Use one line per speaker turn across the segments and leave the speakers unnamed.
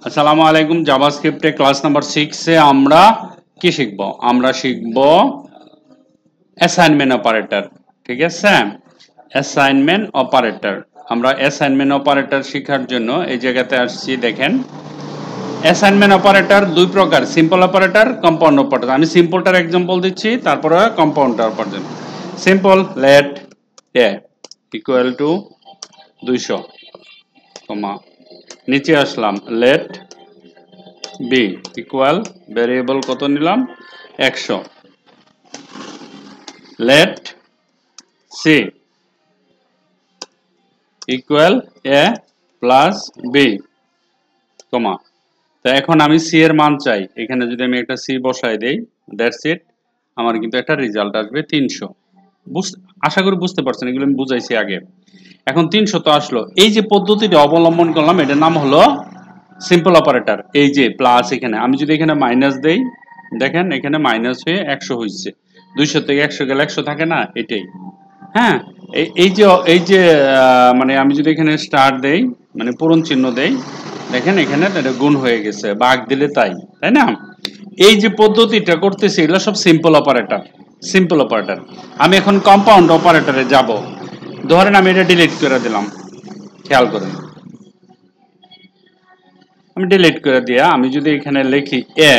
আসসালামু আলাইকুম। জাভাস্ক্রিপ্টে class number 6 এ আমরা কি শিখব? আমরা শিখব অ্যাসাইনমেন্ট অপারেটর। ঠিক আছে? Assignment operator. আমরা অ্যাসাইনমেন্ট অপারেটর শেখার জন্য এই জায়গাতে আসছি। দেখেন, অ্যাসাইনমেন্ট অপারেটর দুই প্রকার, সিম্পল অপারেটর, কম্পাউন্ড অপারেটর। আমি সিম্পলটার एग्जांपल দিচ্ছি, তারপরে কম্পাউন্ডটার operator. Simple let A equal to 200, comma নিচে আসলাম লেট বি ইকুয়াল ভ্যারিয়েবল কত নিলাম 100, let C equal A plus B, comma. তো এখন আমি সি এর মান চাই। এখানে যদি আমি একটা সি বসাই দেই, দ্যাটস ইট, আমার কিন্তু একটা রেজাল্ট আসবে 300। আশা করি বুঝতে পারছেন, এগুলো আমি বুঝাইছি আগে। এখন 300 তো আসলো। এই যে পদ্ধতিটা অবলম্বন করলাম, এটার নাম হলো সিম্পল অপারেটর। এই যে প্লাস, এখানে আমি যদি এখানে মাইনাস দেই, দেখেন এখানে মাইনাস হয়ে 100 হয়েছে। 200 থেকে 100 গেলে 100 থাকে না, এটাই। হ্যাঁ, এই যে মানে আমি যদি এখানে স্টার দেই, মানে পূরণ চিহ্ন দেই, দেখেন এখানে এটা গুণ হয়ে গেছে, ভাগ দিলে তাই না? এই যে পদ্ধতিটা করতেছি, এগুলো সব সিম্পল অপারেটর। Simple operator. আমি এখন কম্পাউন্ড অপারেটরে যাব। ধরেন আমি এটা ডিলিট করে দিলাম, খেয়াল করেন, আমি ডিলিট করে দিয়া আমি যদি এখানে লিখি এ,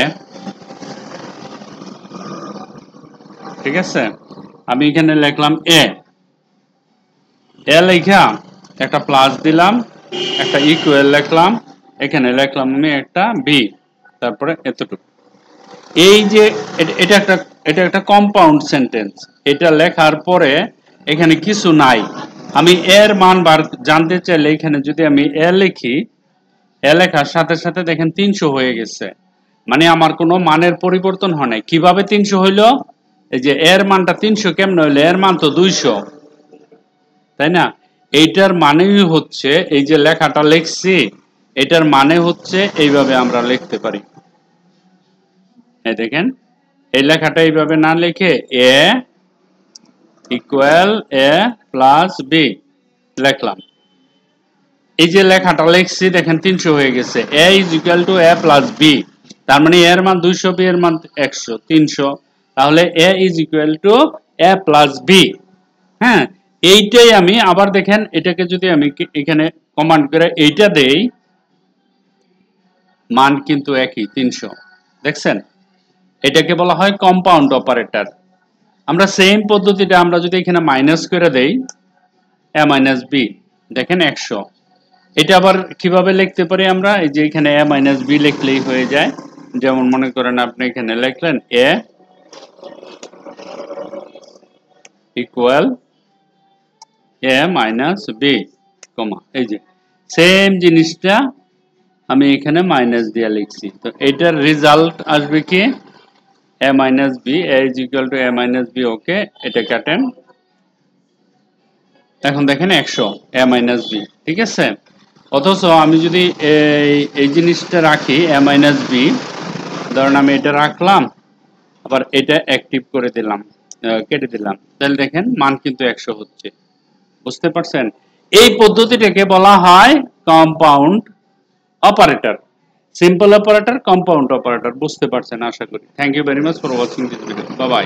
ঠিক আছে, আমি এখানে লিখলাম এ লেখা একটা প্লাস দিলাম, একটা ইকুয়াল লিখলাম, এখানে লিখলাম আমি একটা বি, তারপরে এতটুকু। এই যে এটা একটা কম্পাউন্ড সেন্টেন্স। এটা লেখার পরে এখানে কিছু নাই। আমি এর মান জানতে চাইলে এখানে যদি আমি এ লিখি, এ লেখার সাথে সাথে দেখেন 300 হয়ে গেছে। মানে আমার কোনো মানের পরিবর্তন হয় নাই। কিভাবে 300 হইলো? এই যে এর মানটা 300 কেমন হইলো? এর মান তো 200, তাই না? এইটার মানেই হচ্ছে, এই যে লেখাটা লিখছি, এটার মানে হচ্ছে এইভাবে আমরা লিখতে পারি। এই দেখেন, এই লেখাটা এইভাবে না লিখে A equal A plus B লিখলাম। এই যে লেখাটা লিখছি, দেখেন 300 হয়ে গেছে। A is equal to A plus B, তার মানে এর মান 200, বি এর মান 100, 300। তাহলে A is equal to A plus B. হ্যাঁ, এইটাই আমি আবার দেখেন, এটাকে যদি আমি এখানে কমান্ড করে এইটা দেই, মান কিন্তু একই 300। দেখছেন, এটাকে বলা হয় কম্পাউন্ড অপারেটর। আমরা সেম পদ্ধতিটা আমরা যদি এখানে মাইনাস করে দেই, এ মাইনাস বি, দেখেন 100। এটা আবার কিভাবে লিখতে পারি আমরা? এই যে এখানে এ মাইনাস বি লিখলেই হয়ে যায়। যেমন মনে করেন আপনি এখানে লিখলেন এ ইকুয়াল এ মাইনাস বি, কমা। এই যে সেম জিনিসটা আমি এখানে মাইনাস দিয়ে লিখছি। তো এটার রেজাল্ট আসবে কি A minus B, A is equal to A minus B. Okay, এটা কাটেন। এখন দেখেন 100 এ মাইনাস বি, ঠিক আছে। অথচ আমি যদি এই জিনিসটা রাখি এ মাইনাস বি, ধরুন আমি এটা রাখলাম, আবার এটা অ্যাক্টিভ করে দিলাম, কেটে দিলাম, তাহলে দেখেন মান কিন্তু 100 হচ্ছে। বুঝতে পারছেন? এই পদ্ধতিটাকে বলা হয় compound operator. Simple operator, compound operator. বুঝতে পারছেন আশা করি। Thank you very much for watching this video. Bye by.